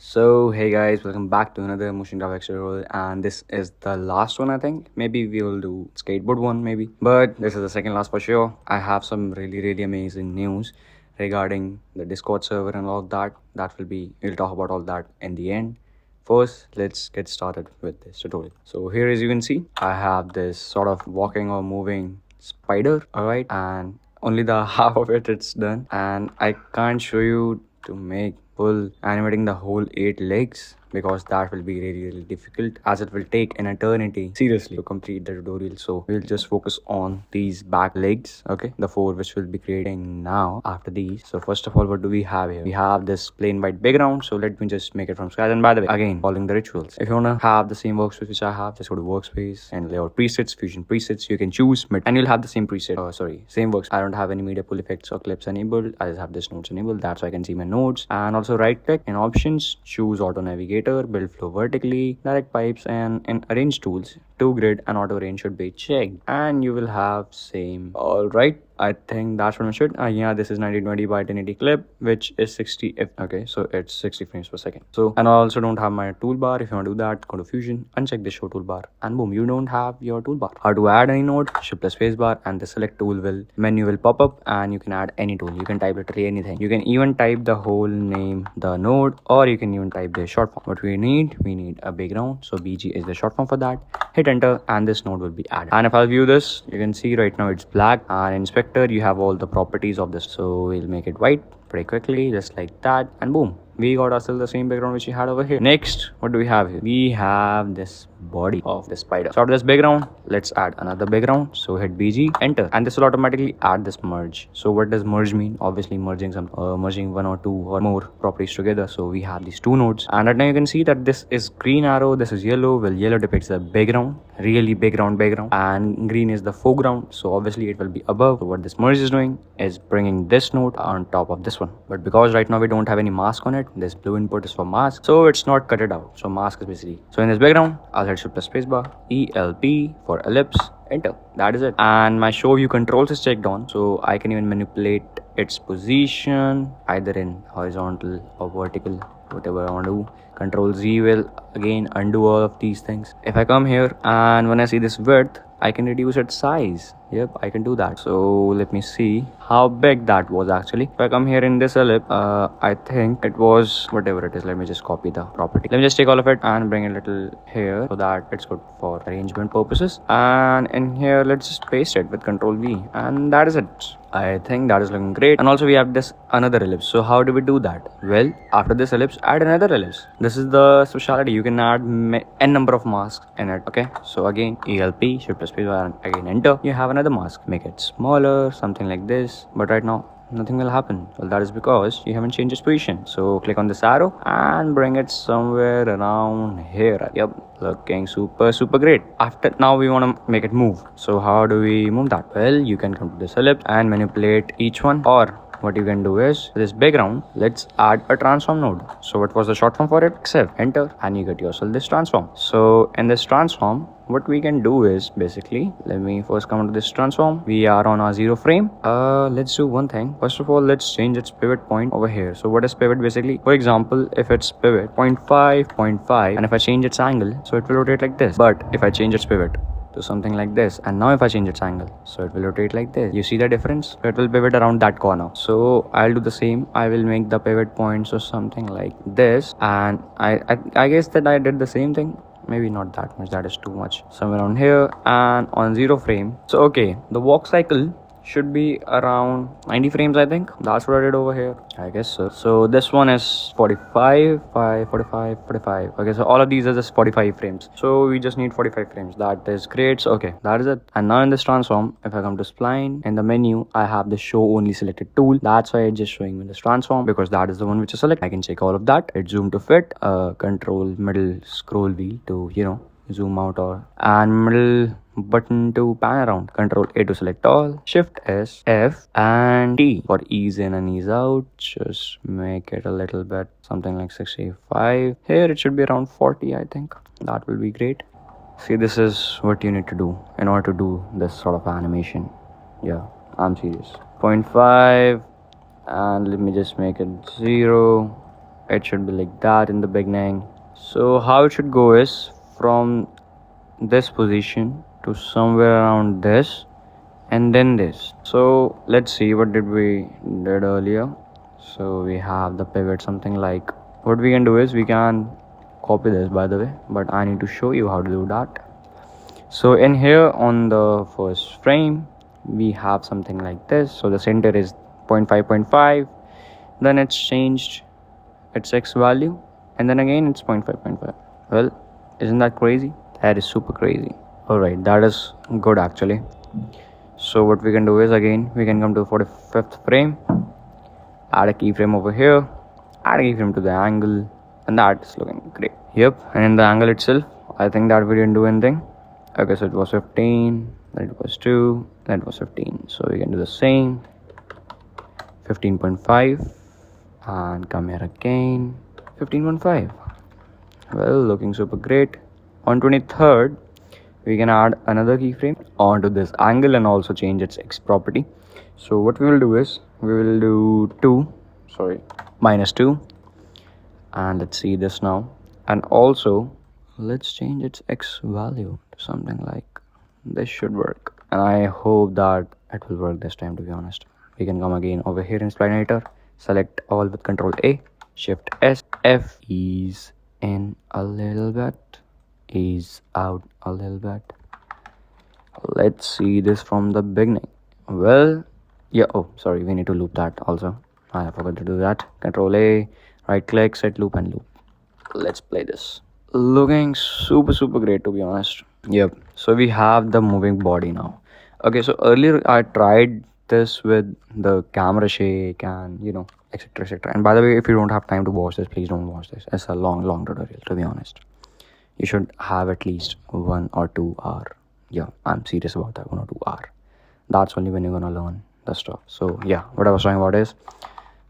So hey guys, welcome back to another motion graphics tutorial, and this is the last one. I think maybe we will do skateboard one maybe, but this is the second last for sure. I have some really amazing news regarding the Discord server and all of that. We'll talk about all that in the end. First, let's get started with this tutorial. So here, as you can see, I have this sort of walking or moving spider, alright, and only the half of it's done, and I can't show you to make full animating the whole 8 legs because that will be really difficult, as it will take an eternity seriously to complete the tutorial. So we'll just focus on these back legs, okay, the 4 which we'll be creating now after these. So first of all, what do we have here? We have this plain white background, so let me just make it from scratch. And by the way, again, following the rituals, if you want to have the same workspace which I have, just go to workspace and layout presets, fusion presets. You can choose and you'll have the same preset, same works. I don't have any media pull effects or clips enabled. I just have this nodes enabled. That's why I can see my nodes. And also right click in options, choose auto navigator, build flow vertically, direct pipes, and in arrange tools, to grid and auto arrange should be checked, and you will have same. All right, I think that's pretty much it. Yeah, this is 1920 by 1080 clip, which is 60 f. Okay, so it's 60 frames per second. So, and I also don't have my toolbar. If you want to do that, go to fusion, uncheck the show toolbar, and boom, you don't have your toolbar. How to add any node? Shift plus spacebar, and the select tool menu will pop up, and you can add any tool. You can type literally anything. You can even type the whole name, the node, or you can even type the short form. What we need a background. So BG is the short form for that. Hit enter, and this node will be added. And if I'll view this, you can see right now it's black, and inspector, you have all the properties of this. So we'll make it white pretty quickly, just like that, and boom, we got ourselves the same background which we had over here. Next, what do we have here? We have this body of the spider. So out of this background, let's add another background. So hit BG, enter, and this will automatically add this merge. So what does merge mean? Obviously merging merging 1 or 2 or more properties together. So we have these 2 nodes, and right now you can see that this is green arrow, this is yellow. Well, yellow depicts the background, really background, and green is the foreground. So obviously it will be above. So what this merge is doing is bringing this node on top of this one. But because right now we don't have any mask on it, this blue input is for mask, so it's not cut it out. So mask is basically, so in this background, I'll hit shift plus spacebar, ELP for ellipse, enter. That is it. And my show view controls is checked on, so I can even manipulate its position either in horizontal or vertical, whatever I want to do. Control Z will again undo all of these things. If I come here and when I see this width, I can reduce its size. Yep, I can do that. So let me see how big that was actually. If I come here in this ellipse, I think it was whatever it is. Let me just copy the property. Let me just take all of it and bring it a little here so that it's good for arrangement purposes. And in here, let's just paste it with Control V, and that is it. I think that is looking great. And also we have this another ellipse. So how do we do that? Well, after this ellipse, add another ellipse. This is the speciality. You can add n number of masks in it. Okay, so again ELP, shift plus spacebar, and again enter. You have another mask. Make it smaller, something like this. But right now nothing will happen. Well, that is because you haven't changed its position. So click on this arrow and bring it somewhere around here. Yep, looking super great. After now we want to make it move. So how do we move that? Well, you can come to this ellipse and manipulate each one, or what you can do is this background, let's add a transform node. So what was the short form for it? XF, enter, and you get yourself this transform. So in this transform, what we can do is basically, let me first come to this transform. We are on our 0 frame. Let's do one thing. First of all, let's change its pivot point over here. So what is pivot basically? For example, if it's pivot 0.5, and if I change its angle, so it will rotate like this. But if I change its pivot to something like this, and now if I change its angle, so it will rotate like this. You see the difference? It will pivot around that corner. So I'll do the same. I will make the pivot points or something like this, and I guess that I did the same thing. Maybe not that much, that is too much. Somewhere around here and on 0 frame. So okay, the walk cycle should be around 90 frames, I think. That's what I did over here, I guess so. So this one is 45. Okay, so all of these are just 45 frames. So we just need 45 frames. That is great. So okay, that is it. And now in this transform, if I come to spline, in the menu, I have the show only selected tool. That's why it's just showing me this transform, because that is the one which is selected. I can check all of that. Hit zoom to fit, control middle scroll wheel to, zoom out, and middle button to pan around. Control A to select all. Shift S, F, and T for ease in and ease out. Just make it a little bit something like 65. Here it should be around 40, I think. That will be great. See, this is what you need to do in order to do this sort of animation. Yeah, I'm serious. 0.5, and let me just make it 0. it should be like that in the beginning. So how it should go is from this position to somewhere around this, and then this. So let's see what did we did earlier. So we have the pivot, something like, what we can do is we can copy this, by the way, but I need to show you how to do that. So in here on the first frame we have something like this. So the center is 0.5, then it's changed its x value, and then again it's 0.5. Well, isn't that crazy? That is super crazy. Alright, that is good actually. So what we can do is, again we can come to 45th frame, add a keyframe over here, add a keyframe to the angle, and that's looking great. Yep, and in the angle itself, I think that we didn't do anything. Okay, so it was 15, then it was 2, then it was 15. So we can do the same, 15.5, and come here again, 15.5. Well, looking super great. On 23rd, we can add another keyframe onto this angle and also change its x property. So what we will do is, we will do -2, and let's see this now. And also let's change its x value to something like this. Should work, and I hope that it will work this time, to be honest. We can come again over here in Splinator, select all with Control A, Shift S, F, ease in a little bit, ease out a little bit. Let's see this from the beginning. Well, yeah, oh sorry, we need to loop that also. I forgot to do that. Control A, right click, set loop, and loop. Let's play this. Looking super great, to be honest. Yep, so we have the moving body now. Okay, so earlier I tried this with the camera shake and etc. And by the way, if you don't have time to watch this, please don't watch this. It's a long tutorial, to be honest. You should have at least 1 or 2 hour. Yeah, I'm serious about that, 1 or 2 hour. That's only when you're gonna learn the stuff. So yeah, what I was talking about is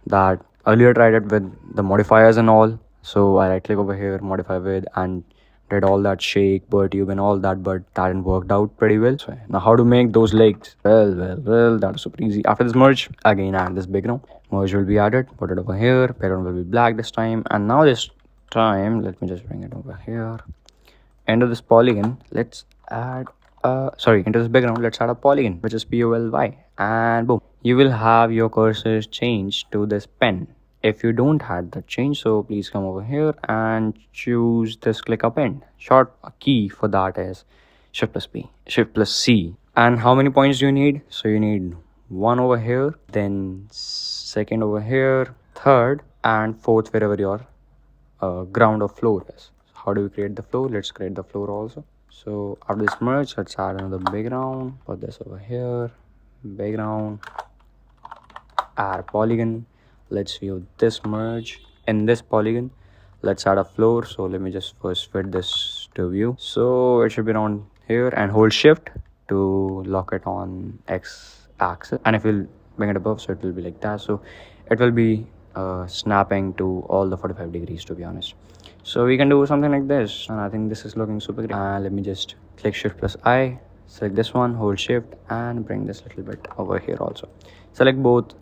that earlier I tried it with the modifiers and all. So I right click over here, modify with, and did all that shake, bird tube and all that, but that didn't worked out pretty well. So now how to make those legs? Well, that is super easy. After this merge, again add this background. Merge will be added, put it over here, background will be black this time. And now this time, let me just bring it over here. Into this polygon, let's add into this background, let's add a polygon, which is POLY, and boom, you will have your cursor changed to this pen. If you don't have that change, so please come over here and choose this click append. Short key for that is Shift plus C. And how many points do you need? So you need 1 over here, then 2nd over here, 3rd, and 4th wherever your ground or floor is. How do we create the floor? Let's create the floor also. So after this merge, let's add another background. Put this over here, background, add a polygon. Let's view this merge. In this polygon, let's add a floor. So let me just first fit this to view. So it should be around here, and hold shift to lock it on X axis. And if you'll bring it above, so it will be like that. So it will be snapping to all the 45 degrees, to be honest. So we can do something like this, and I think this is looking super great. Let me just click Shift plus I, select this one, hold shift, and bring this little bit over here also. Select both,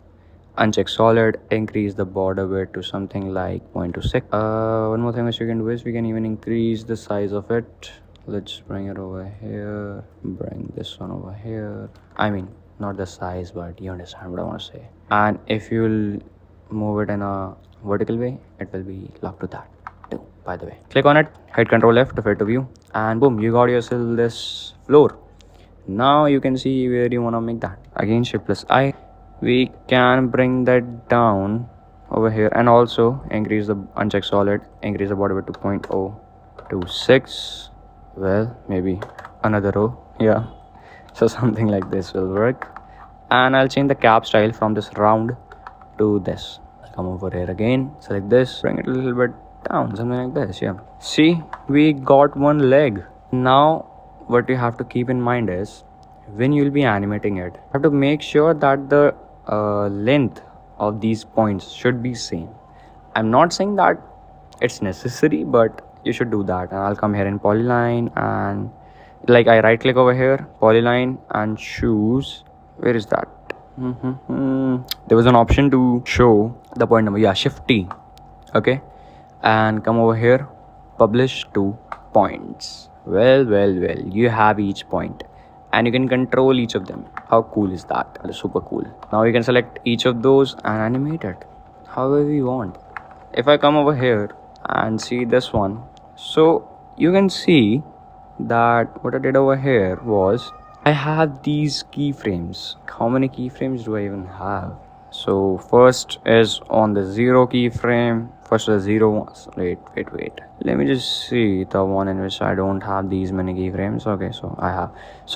uncheck solid, increase the border width to something like 0.26. One more thing which you can do is we can even increase the size of it. Let's bring it over here, bring this one over here. I mean, not the size, but you understand what I want to say. And if you'll move it in a vertical way, it will be locked to that too, by the way. Click on it, hit Control F to fit to view, and boom, you got yourself this floor. Now you can see where you want to make that. Again, Shift plus I, we can bring that down over here, and also increase the uncheck solid, increase the border width to 0.026. Well, maybe another row, yeah. So something like this will work. And I'll change the cap style from this round to this. I'll come over here again, select this, bring it a little bit down, something like this. Yeah, see, we got one leg. Now what you have to keep in mind is, when you'll be animating it, you have to make sure that the length of these points should be same. I'm not saying that it's necessary, but you should do that. And I'll come here in polyline, and like I right click over here, polyline, and choose, where is that? There was an option to show the point number. Yeah, Shift T, Okay, and come over here, publish 2 points. Well, you have each point and you can control each of them. How cool is that? That is super cool. Now you can select each of those and animate it however you want. If I come over here and see this one, so you can see that what I did over here was I have these keyframes. How many keyframes do I even have? So first is on the 0 keyframe. First the 0. Wait. Let me just see the one in which I don't have these many keyframes. Okay, so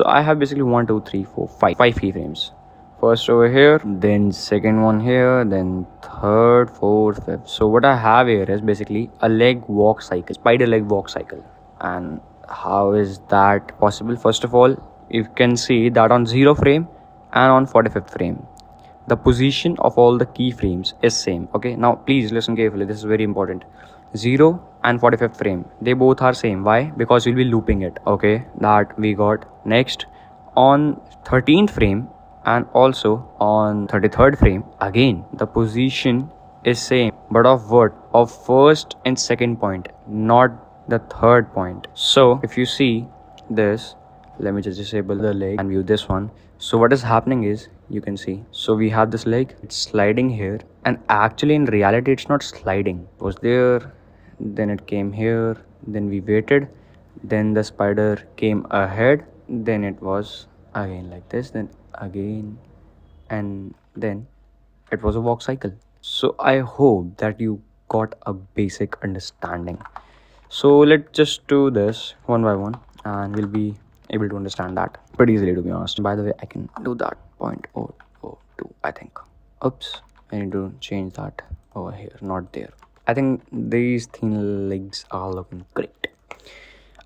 I have basically 1, 2, 3, 4, 5 keyframes. First over here, then second one here, then third, fourth, fifth. So what I have here is basically a leg walk cycle, spider leg walk cycle. And how is that possible? First of all, you can see that on 0 frame and on 45th frame, the position of all the keyframes is same. Okay, now please listen carefully, this is very important. 0 and 45th frame, they both are same. Why? Because we'll be looping it. Okay, that we got. Next, on 13th frame and also on 33rd frame, again the position is same, but of what? Of first and second point, not the third point. So if you see this, let me just disable the leg and view this one. So what is happening is, you can see, so we have this leg, it's sliding here, and actually in reality it's not sliding. It was there, then it came here, then we waited, then the spider came ahead, then it was again like this, then again, and then it was a walk cycle. So I hope that you got a basic understanding. So let's just do this one by one and we'll be able to understand that pretty easily, to be honest. By the way, I can do that 0.002, I think. Oops, I need to change that over here, not there. I think these thin legs are looking great.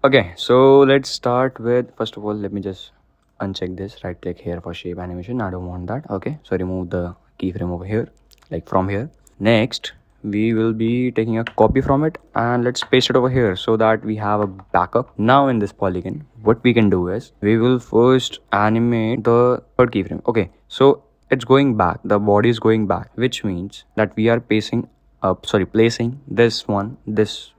Okay, so let's start with, first of all, let me just uncheck this, right click here for shape animation. I don't want that. Okay, so remove the keyframe over here, like from here. Next, we will be taking a copy from it and let's paste it over here so that we have a backup. Now in this polygon, what we can do is we will first animate the third keyframe. Okay, so it's going back, the body is going back, which means that we are placing this one, this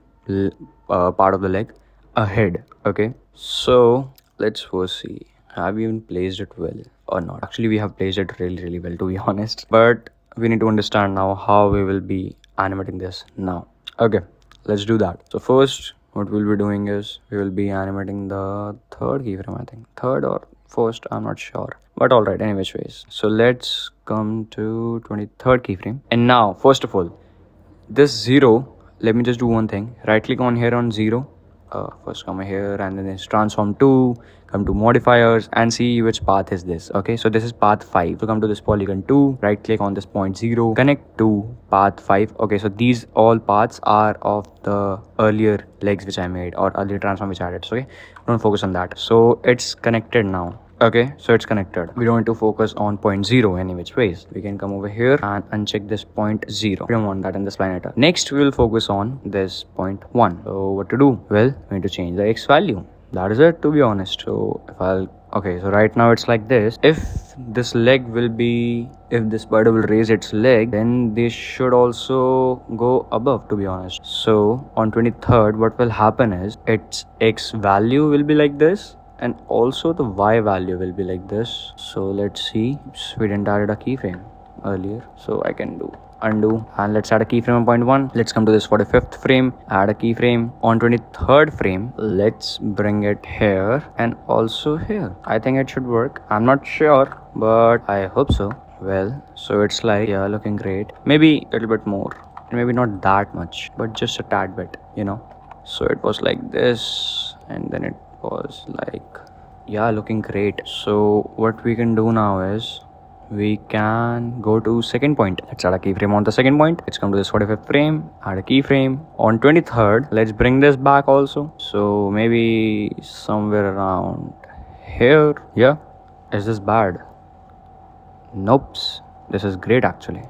part of the leg ahead. Okay, so let's first see, have we even placed it well or not? Actually, we have placed it really well, to be honest, but we need to understand now how we will be animating this now. Okay, let's do that. So first, what we'll be doing is we will be animating the third keyframe. I think third or first, I'm not sure, but all right, any which ways. So let's come to 23rd keyframe, and now first of all, this 0, let me just do one thing. Right click on here on 0, first come here and then it's transform to, come to modifiers and see which path is this. Okay, so this is path 5. So come to this polygon 2, right click on this point 0, connect to path 5. Okay, so these all paths are of the earlier legs which I made or earlier transform which I added. So okay, don't focus on that. So it's connected now. Okay, so it's connected. We don't need to focus on point 0 any which ways. We can come over here and uncheck this point 0. We don't want that in the spline editor. Next, we will focus on this point 1. So what to do? Well, we need to change the X value. That is it, to be honest. So if I'll, okay, so right now it's like this. If this leg will be, if this spider will raise its leg, then this should also go above, to be honest. So on 23rd, what will happen is its X value will be like this, and also the Y value will be like this. So let's see, we didn't add a keyframe earlier, so I can do undo and let's add a keyframe on point 1. Let's come to this 45th frame, add a keyframe on 23rd frame. Let's bring it here and also here. I think it should work. I'm not sure, but I hope so. Well, so it's like, yeah, looking great. Maybe a little bit more, maybe not that much, but just a tad bit, you know. So it was like this and then it was like, yeah, looking great. So what we can do now is we can go to second point. Let's add a keyframe on the second point. Let's come to this 45th frame, add a keyframe on 23rd. Let's bring this back also, so maybe somewhere around here. Yeah, is this bad? Nope, this is great actually.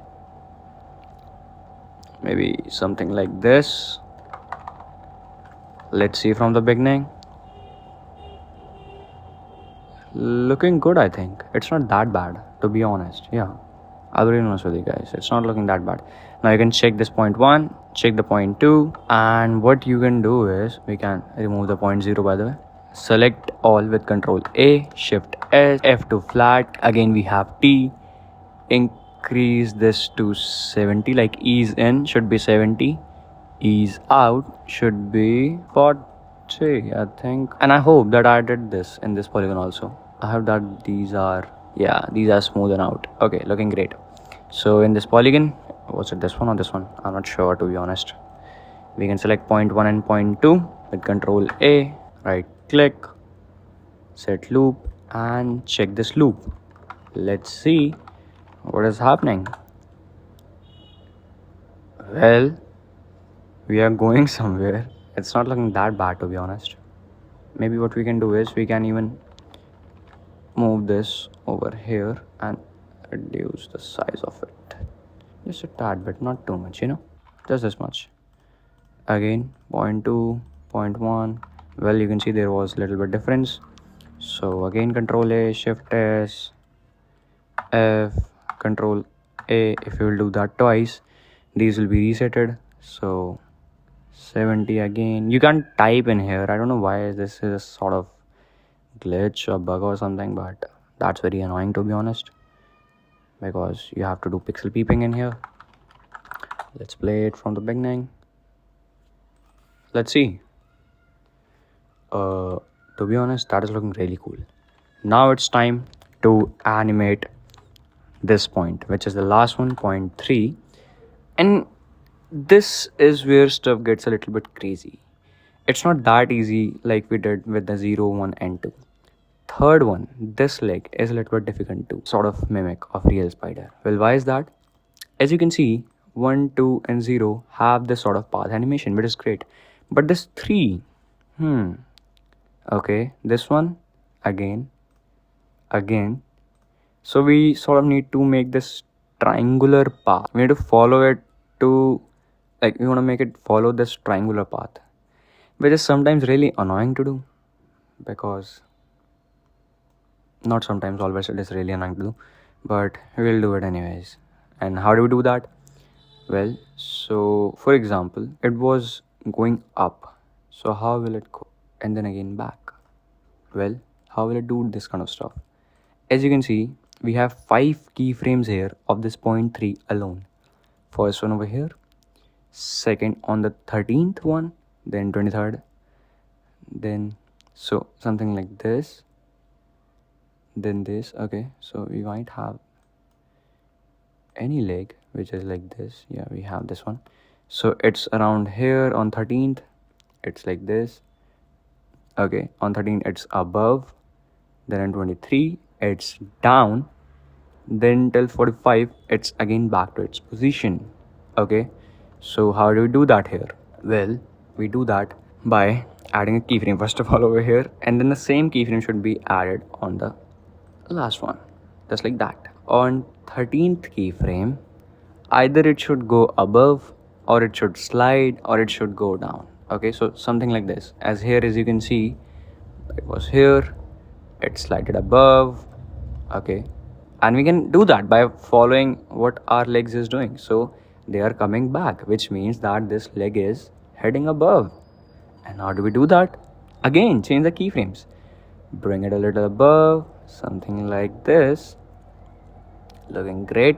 Maybe something like this. Let's see from the beginning. Looking good, I think. It's not that bad, to be honest. Yeah, I'll be honest with you guys, it's not looking that bad. Now you can check this point 1, check the point 2, and what you can do is we can remove the point 0 by the way. Select all with Control A, Shift S, F2 flat. Again we have T. Increase this to 70, like ease in should be 70, ease out should be 40, I think. And I hope that I did this in this polygon also. I hope that these are smoothen out. Okay, looking great. So in this polygon, was it this one or this one? I'm not sure, to be honest. We can select point 1 and point 2 with Control A, right click, set loop, and check this loop. Let's see what is happening. Well, we are going somewhere. It's not looking that bad, to be honest. Maybe what we can do is we can even move this over here and reduce the size of it just a tad bit, not too much, just this much. Again, point 2, point 1. Well, you can see there was a little bit difference. So again, Control A, Shift S, F, Control A. If you will do that twice, these will be resetted. So 70 again. You can't type in here. I don't know why this is sort of glitch or bug or something, but that's very annoying, to be honest, because you have to do pixel peeping in here. Let's play it from the beginning. Let's see. To be honest, that is looking really cool. Now it's time to animate this point, which is the last one, point 3. And this is where stuff gets a little bit crazy. It's not that easy like we did with the 0, 1 and 2. Third one, this leg is a little bit difficult to sort of mimic of real spider. Well, why is that? As you can see, 1, 2 and 0 have this sort of path animation, which is great. But this 3, okay, this one, again. So we sort of need to make this triangular path. We need to follow it to, like, we want to make it follow this triangular path, which is sometimes really annoying to do, because not sometimes, always it is really annoying to do, but we'll do it anyways. And how do we do that? Well, so for example, it was going up, so how will it go? And then again back. Well, how will it do this kind of stuff? As you can see, we have 5 keyframes here of this point 3 alone. First one over here, second on the 13th one, then 23rd, then so something like this, then this. Okay, so we might have any leg which is like this. Yeah, we have this one. So it's around here on 13th, it's like this. Okay, on 13 it's above, then on 23 it's down, then till 45 it's again back to its position. Okay, so how do we do that here? Well, we do that by adding a keyframe first of all over here, and then the same keyframe should be added on the last one, just like that. On 13th keyframe, either it should go above, or it should slide, or it should go down. Okay, so something like this. As here, as you can see, it was here, it slided above. Okay, and we can do that by following what our legs is doing. So they are coming back, which means that this leg is heading above. And how do we do that? Again, change the keyframes, bring it a little above, something like this, looking great.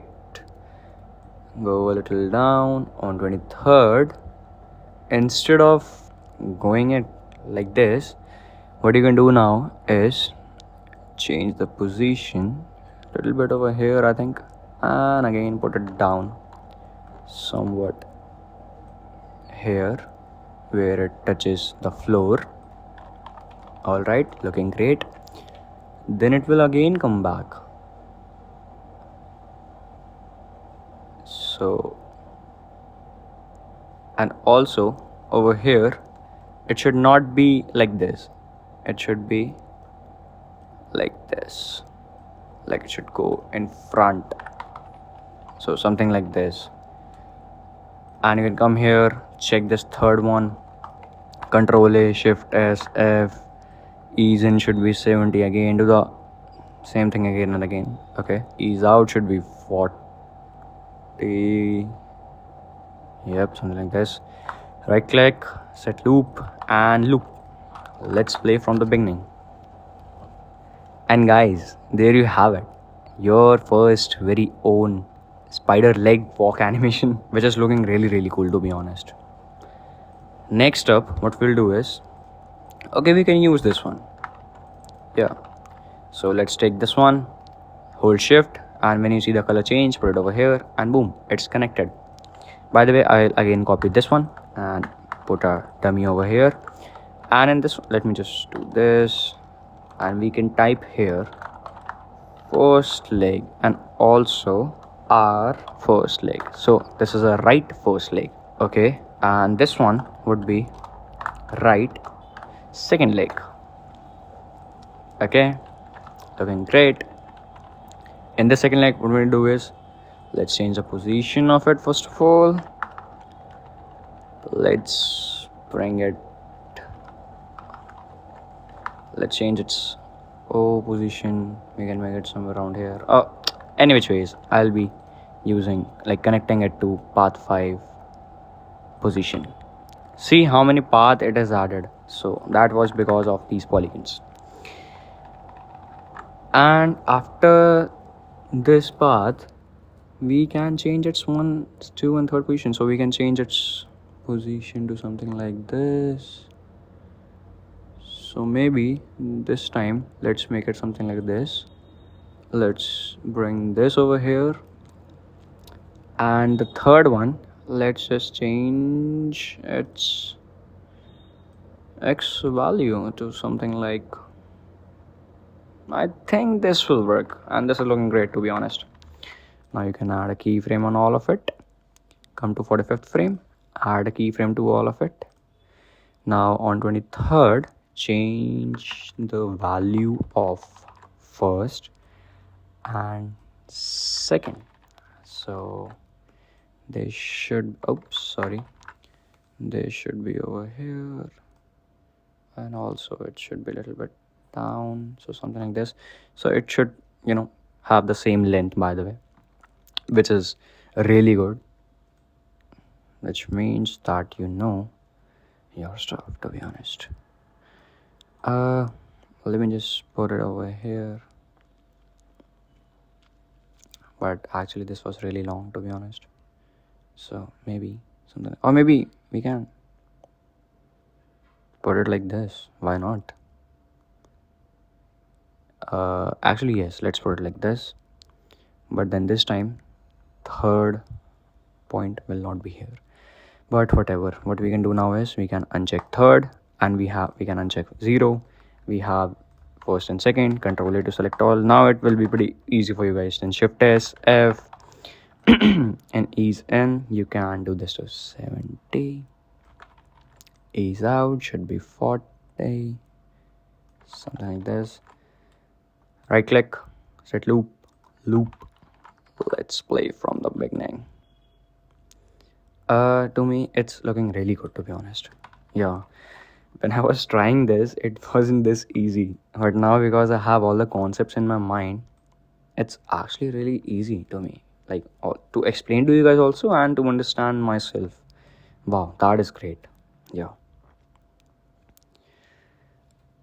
Go a little down on 23rd. Instead of going it like this, what you can do now is change the position a little bit over here, I think, and again put it down somewhat here where it touches the floor. All right, looking great. Then it will again come back. So, and also over here, it should not be like this. It should be like this, like it should go in front. So something like this. And you can come here, check this third one, Control A, Shift S, F, ease in should be 70, again do the same thing again and again. Okay, ease out should be 40, Yep, something like this. Right click, set loop, and loop. Let's play from the beginning. And guys, there you have it. Your first very own spider leg walk animation, which is looking really cool to be honest. Next up, what we'll do is, okay, we can use this one. Yeah. So let's take this one, hold shift, and when you see the color change, put it over here, and boom, it's connected. By the way, I'll again copy this one and put a dummy over here. And in this, let me just do this, and we can type here first leg and also our first leg. So this is a right first leg, okay, and this one would be right second leg. Okay, looking great. In the second leg, what we'll do is, let's change the position of it first of all. Let's bring it, let's change its position. We can make it somewhere around here. Any which ways, I'll be using, like, connecting it to path 5 position. See how many path it has added. So that was because of these polygons. And after this path, we can change its 1, 2 and 3rd position. So we can change its position to something like this. So maybe this time let's make it something like this. Let's bring this over here, and the 3rd one, let's just change its x value to something like, I think this will work, and this is looking great to be honest. Now you can add a keyframe on all of it. Come to 45th frame, add a keyframe to all of it. Now on 23rd, change the value of first and second. So they should, they should be over here, and also it should be a little bit down, so something like this. So it should, have the same length, by the way, which is really good, which means that your stuff, to be honest. Let me just put it over here, but actually this was really long, to be honest. So maybe something, or maybe we can put it like this. Why not? Actually yes, let's put it like this, but then this time 3rd point will not be here. But whatever, what we can do now is we can uncheck 3rd, and we can uncheck 0. We have 1st and 2nd, control A to select all. Now it will be pretty easy for you guys. Then shift S, F and ease in. You can do this to 70. Ease out should be 40, something like this. Right click, set loop. Let's play from the beginning. To me it's looking really good, to be honest. Yeah, when I was trying this, it wasn't this easy, but now because I have all the concepts in my mind, it's actually really easy to me, like, to explain to you guys also, and to understand myself. Wow, that is great. Yeah.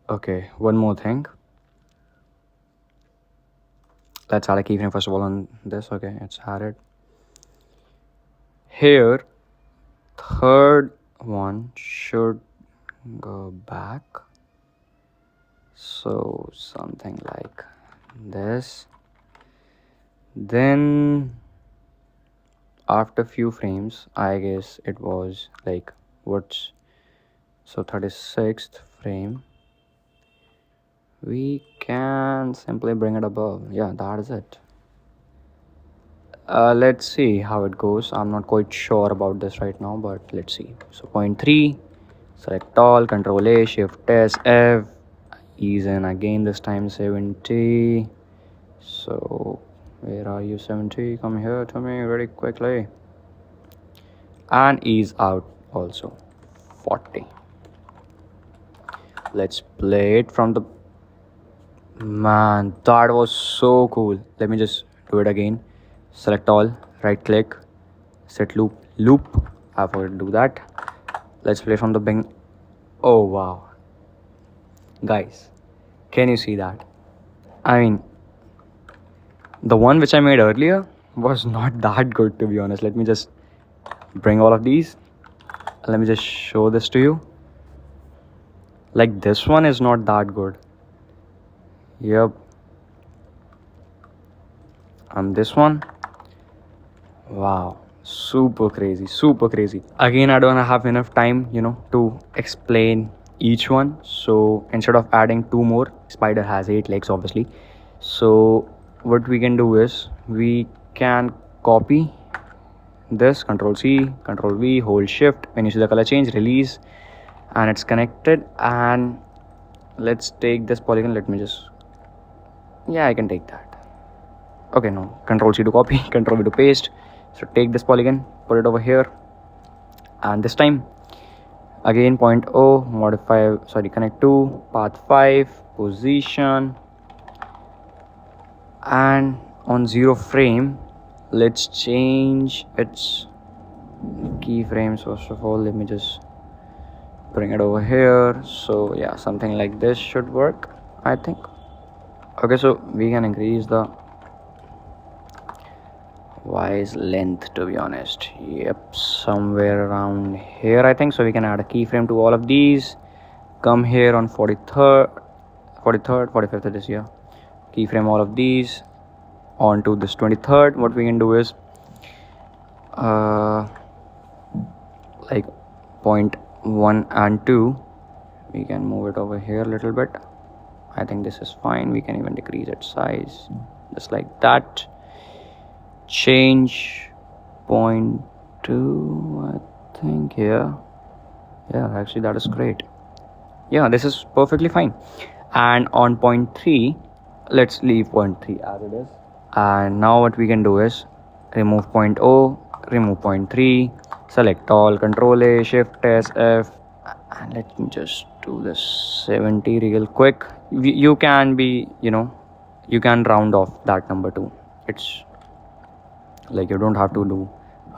Okay, one more thing. Let's add a keyframe first of all on this. Okay, it's added. Here, 3rd one should go back. So something like this. Then after few frames, I guess it was like, so 36th frame, we can simply bring it above. Yeah, that is it. Let's see how it goes. I'm not quite sure about this right now, but let's see. So 0.3, select all, control A, shift S, F, ease in again, this time 70. So where are you, 70? Come here to me very quickly. And ease out also, 40. Let's play it from the, man, that was so cool. Let me just do it again. Select all, right click, set loop, I forgot to do that. Let's play from the beginning. Oh wow, guys, can you see that? I mean, the one which I made earlier was not that good, to be honest. Let me just bring all of these. Let me just show this to you. Like, this one is not that good. Yep. And this one, wow, super crazy, super crazy. Again, I don't have enough time, to explain each one. So instead of adding two more, spider has 8 legs, obviously. So what we can do is we can copy this, Control C, Control V, hold Shift. When you see the color change, release, and it's connected. And let's take this polygon. Let me just, yeah, I can take that. Okay, no, Control C to copy, Control V to paste. So take this polygon, put it over here, and this time again point O, modify, connect to path 5, position, and on 0 frame, let's change its keyframes. First of all, let me just bring it over here. So yeah, something like this should work, I think. Okay, so we can increase the Y's length, to be honest. Yep, somewhere around here, I think. So we can add a keyframe to all of these. Come here on 43rd, 45th of this year. Keyframe all of these onto this 23rd. What we can do is like point 1 and 2, we can move it over here a little bit. I think this is fine. We can even decrease its size just like that. Change point 2, I think. Yeah, actually that is great. Yeah, this is perfectly fine. And on point 3, let's leave point 3 as it is. And now what we can do is remove point O, remove point 3, select all, Control A, Shift S, F, and let me just do this 70 real quick. You can be, you can round off that number too. It's like, you don't have to do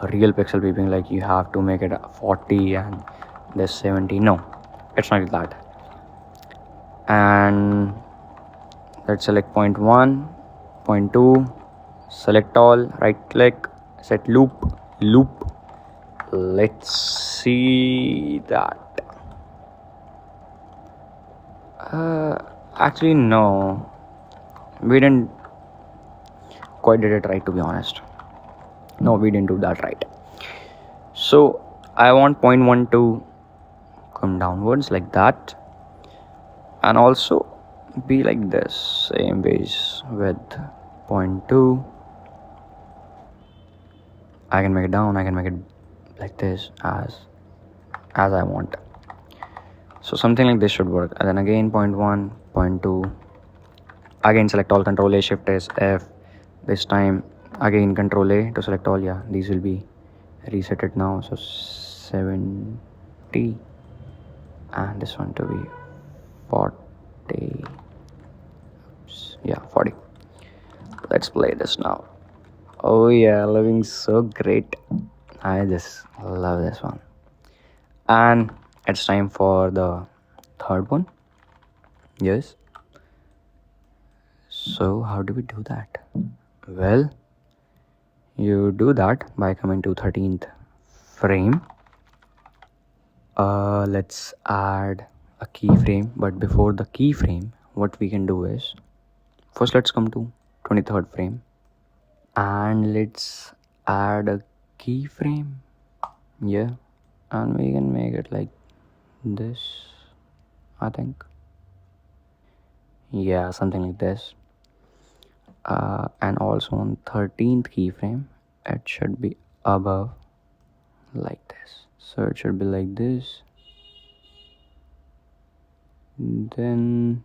a real pixel peeping, like you have to make it 40 and this 70. No, it's not like that. And let's select point 1, point 2, select all, right click, set loop. Let's see that. Actually no, we didn't quite did it right, to be honest. No, we didn't do that right. So I want point 1 to come downwards like that, and also be like this, same base with point 2. I can make it down, I can make it like this as I want. So something like this should work. And then again point 1, point 2, again select all, Control A, Shift S, F. This time again Control A to select all. Yeah, these will be resetted now. So 70, and this one to be 40. Yeah, 40. Let's play this now. Oh yeah, looking so great. I just love this one. And it's time for the third one. Yes. So how do we do that? Well, you do that by coming to 13th frame. Let's add a keyframe, but before the keyframe, what we can do is first let's come to 23rd frame and let's add a keyframe. Yeah, and we can make it like this, I think. Yeah, something like this. And also on 13th keyframe, it should be above like this. So it should be like this. Then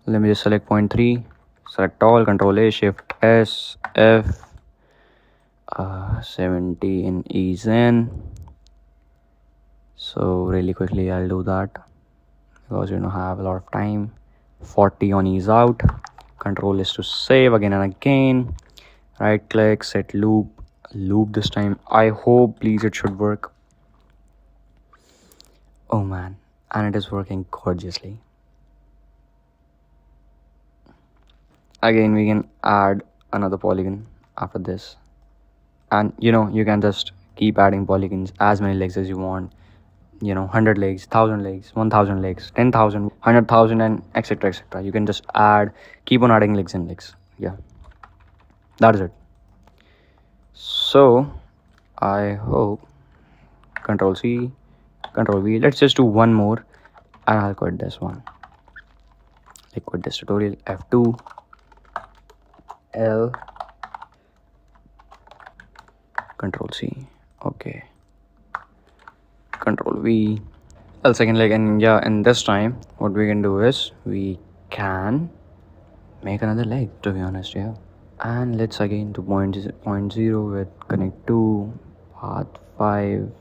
let me just select point 3, select all, Control A, Shift S, F, 70 in ease in. So really quickly I'll do that because you don't have a lot of time. 40 on ease out. Control is to save again and again. Right click, set loop, loop this time. I hope, please, it should work. Oh man, and it is working gorgeously. Again, we can add another polygon after this, and you can just keep adding polygons as many legs as you want. 100 legs, 1000 legs, 1000 legs, 10,000, 100,000, and etc, etc. You can just keep on adding legs and legs. Yeah, that is it. So I hope, Control C, Control V. Let's just do one more, and I'll quit this one. I quit this tutorial. F2, L, Control C. Okay. Control V. Well, second leg, and yeah, and this time what we can do is we can make another leg, to be honest. Yeah, and let's again do point 0 with connect to path 5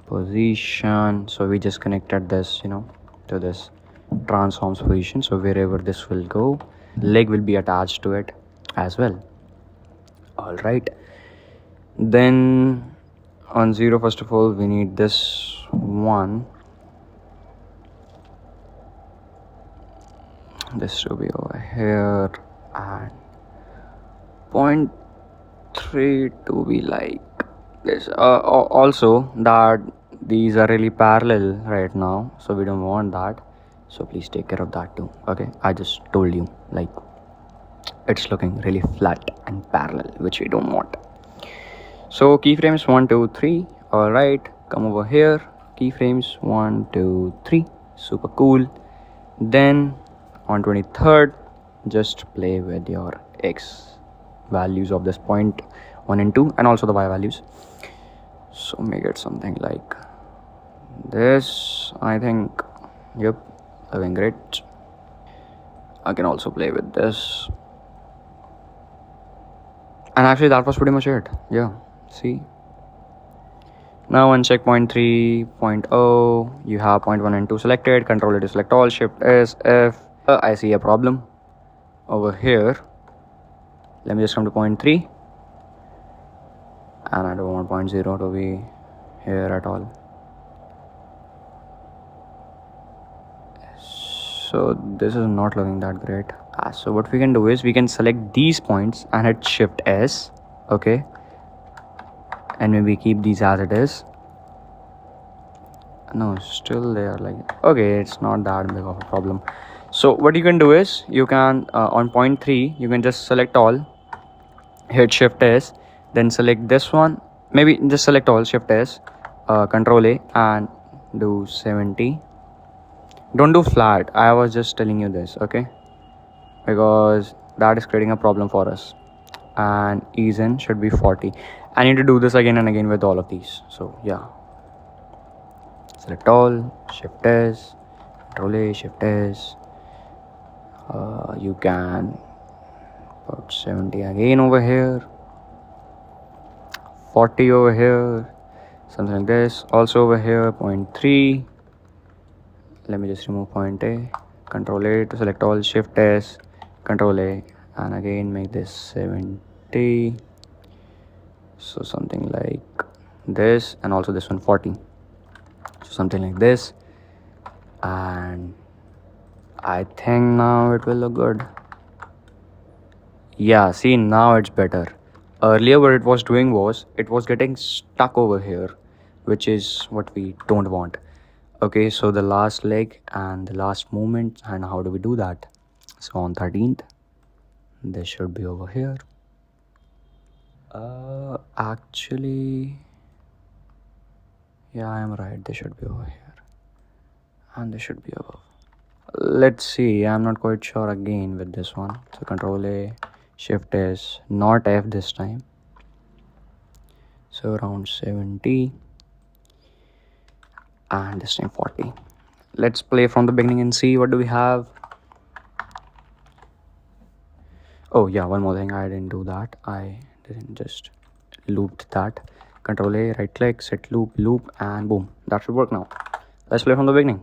position. So we just connected this to this transforms position, so wherever this will go, leg will be attached to it as well. All right, then on 0, first of all, we need this one, this to be over here, and point 3 to be like this. Also, that these are really parallel right now, so we don't want that, so please take care of that too. Okay, I just told you, like, it's looking really flat and parallel, which we don't want. So keyframes 1 2 3. All right, come over here, keyframes 1 2 3. Super cool. Then on 23rd, just play with your x values of this point 1 and 2, and also the y values. So make it something like this, I think. Yep, looking great. I can also play with this, and actually that was pretty much it. Yeah, see, now uncheck point 3.0, you have point 1 and 2 selected. Control it to select all, Shift S, F. I see a problem over here. Let me just come to point 3, and I don't want point 0 to be here at all. So this is not looking that great. So what we can do is we can select these points and hit Shift S. Okay, and maybe keep these as it is. No, still they are like, okay, it's not that big of a problem. So what you can do is you can on point 3, you can just select all, hit Shift S, then select this one, maybe just select all, Shift S, Control A, and do 70. Don't do flat, I was just telling you this, okay, because that is creating a problem for us. And ease in should be 40. I need to do this again and again with all of these. So yeah, select all, Shift S, Control A, Shift S. You can put 70 again over here, 40 over here, something like this. Also over here, point 3. Let me just remove point A, Control A to select all, Shift S, Control A, and again make this 70. So something like this, and also this one 40. So something like this, and I think now it will look good. Yeah, see, now it's better. Earlier what it was doing was it was getting stuck over here, which is what we don't want. Okay, so the last leg and the last movement, and how do we do that? So on 13th, this should be over here. Actually, yeah, I am right, they should be over here, and they should be above. Let's see, I'm not quite sure again with this one. So Control A, Shift S, not F this time. So around 70, and this time 40. Let's play from the beginning and see what do we have. Oh yeah, one more thing, I didn't do that. I didn't just looped that. Control A, right click, set loop, and boom, that should work now. Let's play from the beginning.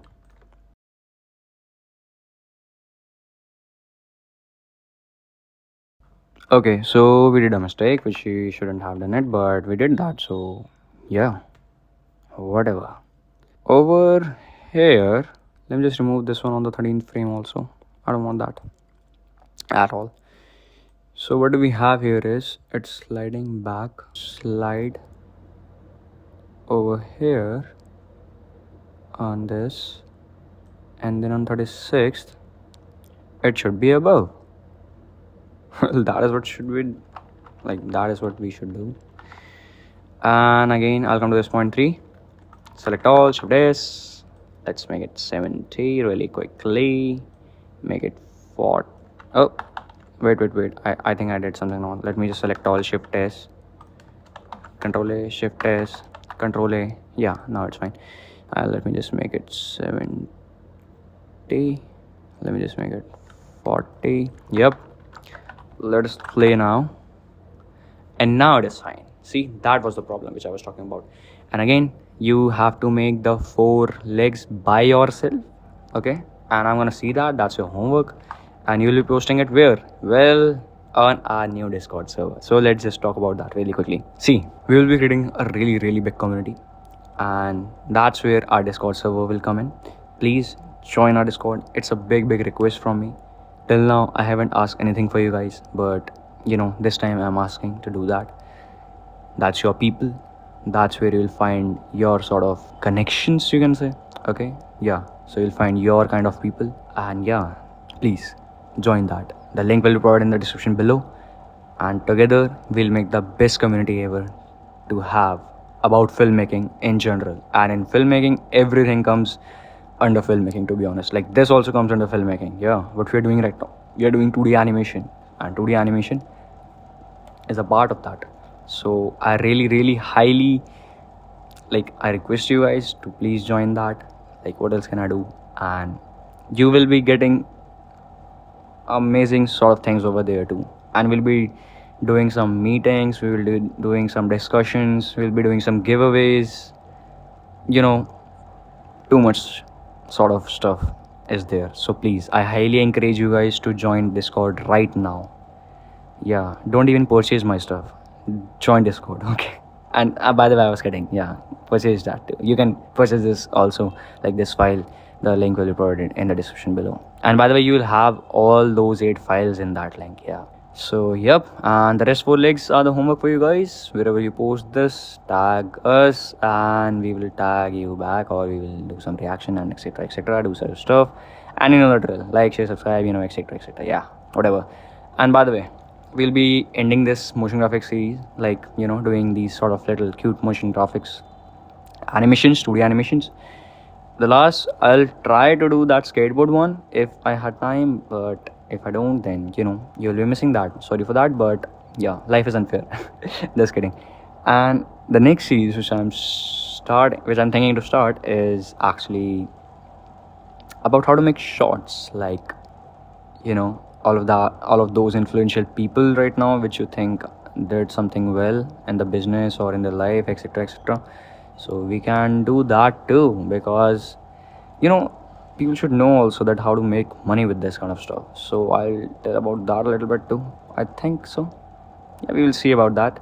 Okay, so we did a mistake which we shouldn't have done it, but we did that. So yeah, whatever. Over here, let me just remove this one on the 13th frame also. I don't want that at all. So what do we have here is it's sliding back, slide over here on this, and then on 36th it should be above. That is what should be, like, that is what we should do. And again, I'll come to this point 3, select all, shift S, let's make it 70 really quickly, make it 4. Oh wait, I think I did something wrong. Let me just select all, shift S, control A, shift S, control A. Yeah, now it's fine. Let me just make it 70, let me just make it 40. Yep, let us play now, and now it is fine. See, that was the problem which I was talking about. And again, you have to make the 4 legs by yourself, okay? And I'm gonna see that. That's your homework, and you'll be posting it where? Well, on our new Discord server. So let's just talk about that really quickly. See, we will be creating a really big community, and that's where our Discord server will come in. Please join our Discord. It's a big request from me. Till now I haven't asked anything for you guys, but this time I'm asking to do that. That's your people. That's where you'll find your sort of connections, you can say. Okay, yeah, so you'll find your kind of people, and yeah, please join that. The link will be provided in the description below, and together we'll make the best community ever to have about filmmaking in general. And in filmmaking, everything comes under filmmaking, to be honest. Like, this also comes under filmmaking. Yeah, what we're doing right now, we are doing 2D animation, and 2D animation is a part of that. So I really highly, like, I request you guys to please join that. Like, what else can I do? And you will be getting amazing sort of things over there too. And we'll be doing some meetings, we will be doing some discussions, we'll be doing some giveaways. Too much sort of stuff is there. So please, I highly encourage you guys to join Discord right now. Yeah, don't even purchase my stuff, join Discord. Okay. And by the way, I was kidding. Yeah, purchase that too. You can purchase this also, like this file. The link will be provided in the description below. And by the way, you will have all those 8 files in that link. Yeah. So yep, and the rest 4 legs are the homework for you guys. Wherever you post this, tag us, and we will tag you back, or we will do some reaction and etc. Do such stuff, and the drill. Like, share, subscribe, etc. Yeah, whatever. And by the way, we'll be ending this motion graphics series, like, doing these sort of little cute motion graphics animations, 2D animations. The last, I'll try to do that skateboard one if I had time, but if I don't, then you'll be missing that. Sorry for that, but yeah, life is unfair. Just kidding. And the next series which I'm thinking to start, is actually about how to make shorts, like, all of those influential people right now which you think did something well in the business or in their life, etc. So we can do that too, because people should know also that how to make money with this kind of stuff. So I'll tell about that a little bit too, I think. So yeah, we will see about that,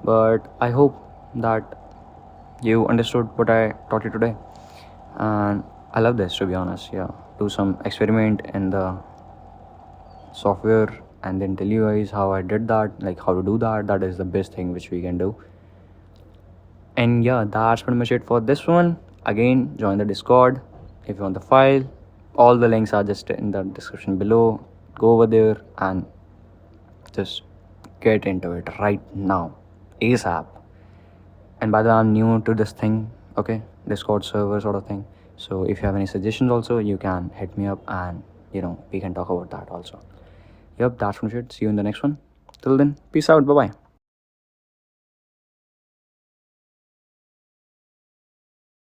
but I hope that you understood what I taught you today. And I love this, to be honest. Yeah, do some experiment in the software and then tell you guys how I did that, like how to do that. That is the best thing which we can do. And yeah, that's pretty much it for this one. Again, join the Discord if you want the file. All the links are just in the description below. Go over there and just get into it right now, ASAP. And by the way, I'm new to this thing, okay, Discord server sort of thing. So if you have any suggestions also, you can hit me up, and we can talk about that also. Yep, that's from shit. See you in the next one. Till then, peace out. Bye bye.